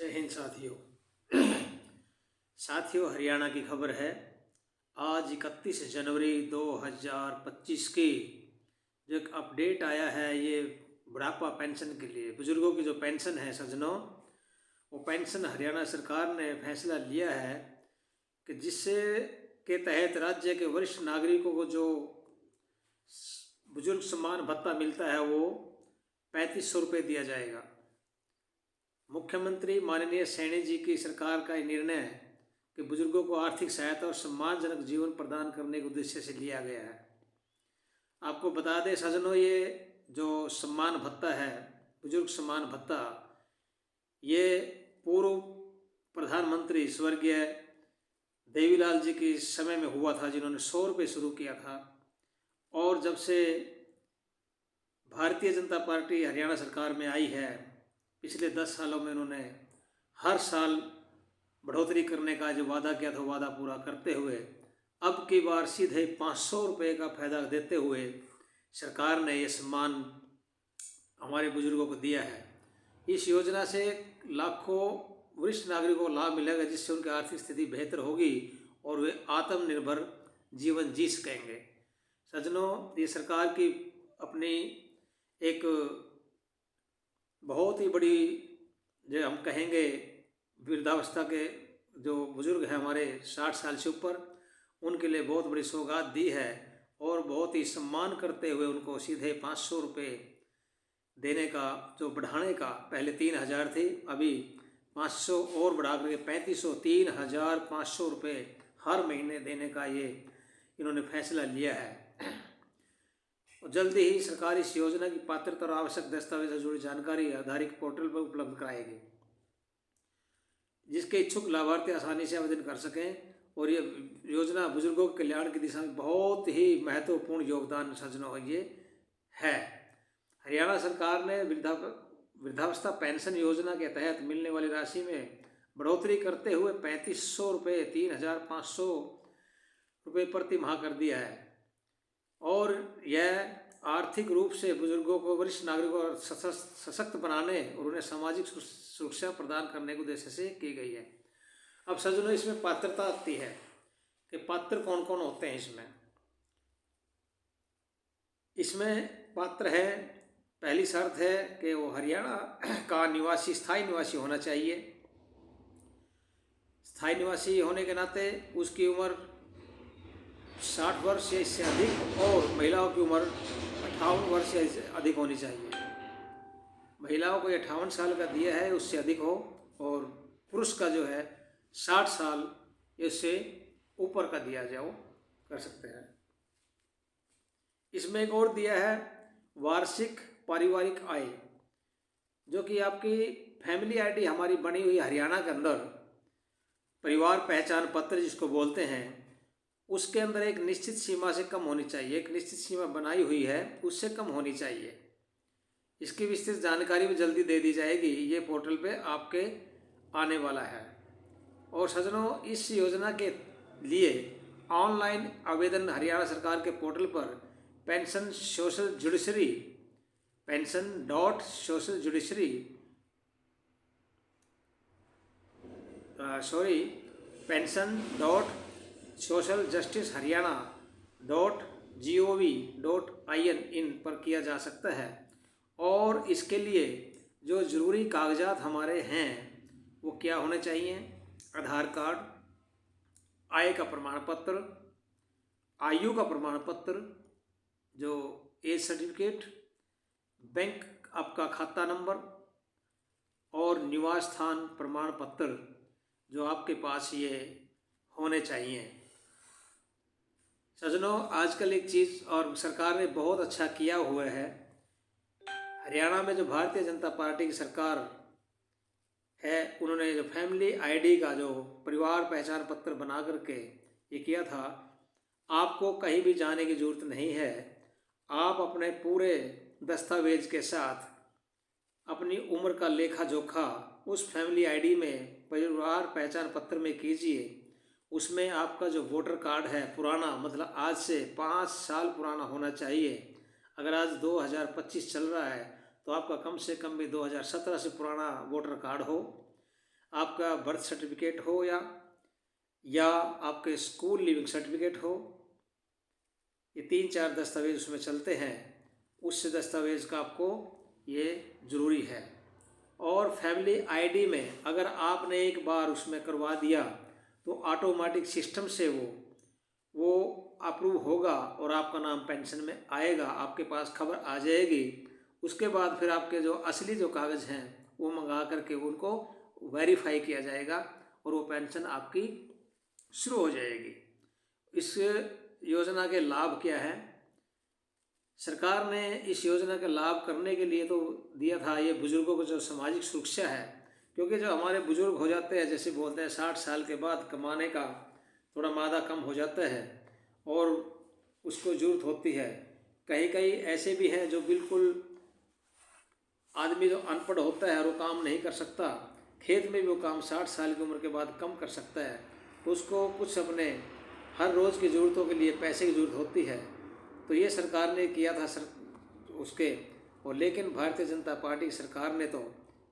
जय हिंद साथियों। साथियों, हरियाणा की खबर है। आज 31 जनवरी 2025 की जो एक अपडेट आया है, ये बुढ़ापा पेंशन के लिए बुजुर्गों की जो पेंशन है सज्जनों, वो पेंशन हरियाणा सरकार ने फैसला लिया है कि जिससे के तहत राज्य के वरिष्ठ नागरिकों को जो बुजुर्ग सम्मान भत्ता मिलता है वो 3500 रुपये दिया जाएगा। मुख्यमंत्री माननीय सैनी जी की सरकार का ये निर्णय है कि बुजुर्गों को आर्थिक सहायता और सम्मानजनक जीवन प्रदान करने के उद्देश्य से लिया गया है। आपको बता दें सज्जनों, ये जो सम्मान भत्ता है, बुजुर्ग सम्मान भत्ता, ये पूर्व प्रधानमंत्री स्वर्गीय देवीलाल जी के समय में हुआ था, जिन्होंने 100 रुपये शुरू किया था। और जब से भारतीय जनता पार्टी हरियाणा सरकार में आई है, पिछले 10 सालों में उन्होंने हर साल बढ़ोतरी करने का जो वादा किया था वादा पूरा करते हुए अब की बार सीधे 500 रुपये का फायदा देते हुए सरकार ने ये सम्मान हमारे बुजुर्गों को दिया है। इस योजना से लाखों वरिष्ठ नागरिकों को लाभ मिलेगा, जिससे उनकी आर्थिक स्थिति बेहतर होगी और वे आत्मनिर्भर जीवन जी सकेंगे। सज्जनों, ये सरकार की अपनी एक बहुत ही बड़ी, जो हम कहेंगे, वृद्धावस्था के जो बुजुर्ग हैं हमारे 60 साल से ऊपर, उनके लिए बहुत बड़ी सौगात दी है और बहुत ही सम्मान करते हुए उनको सीधे 500 रुपये देने का, जो बढ़ाने का, पहले 3000 थी, अभी 500 और बढ़ा करके 3500, 3500 रुपये हर महीने देने का ये इन्होंने फैसला लिया है। और जल्दी ही सरकार इस योजना की पात्रता और आवश्यक दस्तावेजों से जुड़ी जानकारी आधारित पोर्टल पर उपलब्ध कराएगी, जिसके इच्छुक लाभार्थी आसानी से आवेदन कर सकें। और ये योजना बुजुर्गों के कल्याण की दिशा में बहुत ही महत्वपूर्ण योगदान सज्जनों ये है। हरियाणा सरकार ने वृद्धावस्था पेंशन योजना के तहत मिलने वाली राशि में बढ़ोतरी करते हुए 3500 रुपये, 3500 रुपये प्रति माह कर दिया है। और यह आर्थिक रूप से बुजुर्गों को, वरिष्ठ नागरिकों को सशक्त बनाने और उन्हें सामाजिक सुरक्षा प्रदान करने के उद्देश्य से की गई है। अब सज्जनों, इसमें पात्रता आती है कि पात्र कौन कौन होते हैं। इसमें पात्र है, पहली शर्त है कि वो हरियाणा का निवासी, स्थायी निवासी होना चाहिए। स्थायी निवासी होने के नाते उसकी उम्र 60 वर्ष या इससे अधिक और महिलाओं की उम्र 58 वर्ष या इससे अधिक होनी चाहिए। महिलाओं को 58 साल का दिया है, उससे अधिक हो, और पुरुष का जो है 60 साल इससे ऊपर का दिया जाओ, कर सकते हैं। इसमें एक और दिया है वार्षिक पारिवारिक आय, जो कि आपकी फैमिली आईडी हमारी बनी हुई हरियाणा के अंदर, परिवार पहचान पत्र जिसको बोलते हैं, उसके अंदर एक निश्चित सीमा से कम होनी चाहिए। एक निश्चित सीमा बनाई हुई है, उससे कम होनी चाहिए। इसकी विस्तृत जानकारी भी जल्दी दे दी जाएगी, ये पोर्टल पे आपके आने वाला है। और सज्जनों, इस योजना के लिए ऑनलाइन आवेदन हरियाणा सरकार के पोर्टल पर पेंशन सोशल जस्टिस हरियाणा.socialjustice.haryana.gov.in इन पर किया जा सकता है। और इसके लिए जो ज़रूरी कागजात हमारे हैं वो क्या होने चाहिए? आधार कार्ड, आय का प्रमाण पत्र, आयु का प्रमाण पत्र, जो एज सर्टिफिकेट, बैंक आपका खाता नंबर और निवास स्थान प्रमाण पत्र जो आपके पास ये होने चाहिए। सज्जनों, आजकल एक चीज़ और सरकार ने बहुत अच्छा किया हुआ है। हरियाणा में जो भारतीय जनता पार्टी की सरकार है, उन्होंने जो फैमिली आईडी का जो परिवार पहचान पत्र बना करके ये किया था, आपको कहीं भी जाने की ज़रूरत नहीं है। आप अपने पूरे दस्तावेज के साथ अपनी उम्र का लेखा जोखा उस फैमिली आईडी में, परिवार पहचान पत्र में कीजिए। उसमें आपका जो वोटर कार्ड है पुराना, मतलब आज से 5 साल पुराना होना चाहिए। अगर आज 2025 चल रहा है तो आपका कम से कम भी 2017 से पुराना वोटर कार्ड हो। आपका बर्थ सर्टिफिकेट हो या आपके स्कूल लिविंग सर्टिफिकेट हो, ये 3-4 दस्तावेज उसमें चलते हैं, उस दस्तावेज का आपको ये ज़रूरी है। और फैमिली आईडी में अगर आपने एक बार उसमें करवा दिया तो ऑटोमेटिक सिस्टम से वो अप्रूव होगा और आपका नाम पेंशन में आएगा, आपके पास खबर आ जाएगी। उसके बाद फिर आपके जो असली जो कागज़ हैं वो मंगा करके उनको वेरीफाई किया जाएगा और वो पेंशन आपकी शुरू हो जाएगी। इस योजना के लाभ क्या है? सरकार ने इस योजना का लाभ करने के लिए तो दिया था ये बुज़ुर्गों को जो सामाजिक सुरक्षा है, क्योंकि जो हमारे बुज़ुर्ग हो जाते हैं, जैसे बोलते हैं 60 साल के बाद कमाने का थोड़ा मादा कम हो जाता है और उसको ज़रूरत होती है। कहीं कहीं ऐसे भी हैं जो बिल्कुल आदमी जो अनपढ़ होता है और वो काम नहीं कर सकता, खेत में भी वो काम 60 साल की उम्र के बाद कम कर सकता है, तो उसको कुछ अपने हर रोज़ की ज़रूरतों के लिए पैसे की ज़रूरत होती है। तो ये सरकार ने किया था उसके और लेकिन भारतीय जनता पार्टी की सरकार ने तो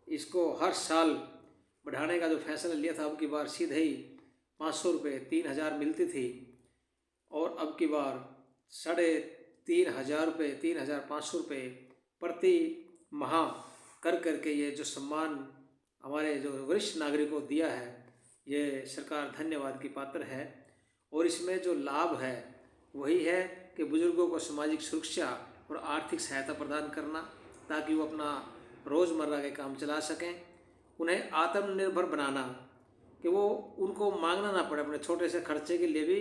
इसको हर साल बढ़ाने का जो फैसला लिया था, अब की बार सीधे ही 500 रुपये 3000 मिलती थी और अब की बार 3500 रुपये 3500 रुपये प्रति माह कर करके ये जो सम्मान हमारे जो वरिष्ठ नागरिकों को दिया है, ये सरकार धन्यवाद की पात्र है। और इसमें जो लाभ है वही है कि बुज़ुर्गों को सामाजिक सुरक्षा और आर्थिक सहायता प्रदान करना, ताकि वो अपना रोज़मर्रा के काम चला सकें। उन्हें आत्मनिर्भर बनाना कि वो उनको मांगना ना पड़े, अपने छोटे से खर्चे के लिए भी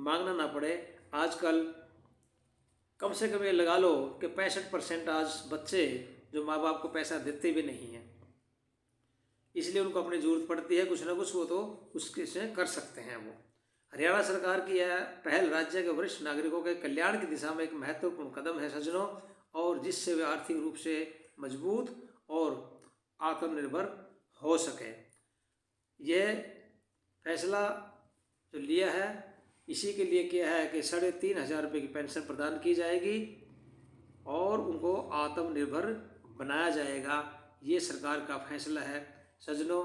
मांगना ना पड़े। आजकल कम से कम ये लगा लो कि 65% आज बच्चे जो माँ बाप को पैसा देते भी नहीं हैं, इसलिए उनको अपनी ज़रूरत पड़ती है कुछ ना कुछ, वो तो उसके से कर सकते हैं। वो हरियाणा सरकार की यह पहल राज्य के वरिष्ठ नागरिकों के कल्याण की दिशा में एक महत्वपूर्ण कदम है सज्जनों, और जिससे वे आर्थिक रूप से मजबूत और आत्मनिर्भर हो सके। यह फैसला जो लिया है इसी के लिए किया है कि 3500 रुपये की पेंशन प्रदान की जाएगी और उनको आत्मनिर्भर बनाया जाएगा। ये सरकार का फैसला है सज्जनों।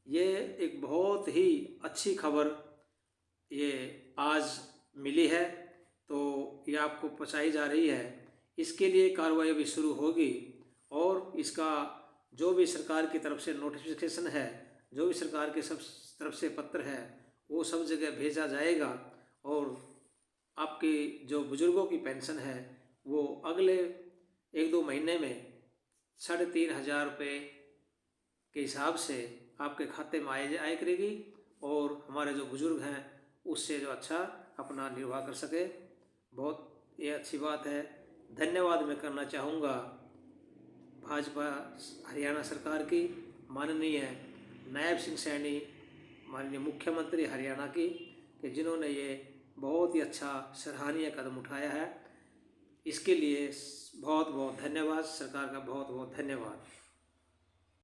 ये एक बहुत ही अच्छी खबर ये आज मिली है, तो ये आपको पहुंचाई जा रही है। इसके लिए कार्रवाई भी शुरू होगी और इसका जो भी सरकार की तरफ से नोटिफिकेशन है, जो भी सरकार की सब तरफ से पत्र है, वो सब जगह भेजा जाएगा और आपकी जो बुज़ुर्गों की पेंशन है वो अगले 1-2 महीने में 3500 रुपये के हिसाब से आपके खाते में आया करेगी और हमारे जो बुज़ुर्ग हैं उससे जो अच्छा अपना निर्वाह कर सके। बहुत ये अच्छी बात है। धन्यवाद मैं करना चाहूँगा भाजपा हरियाणा सरकार की, माननीय नायब सिंह सैनी, माननीय मुख्यमंत्री हरियाणा की, कि जिन्होंने ये बहुत ही अच्छा सराहनीय कदम उठाया है। इसके लिए बहुत बहुत धन्यवाद, सरकार का बहुत बहुत धन्यवाद।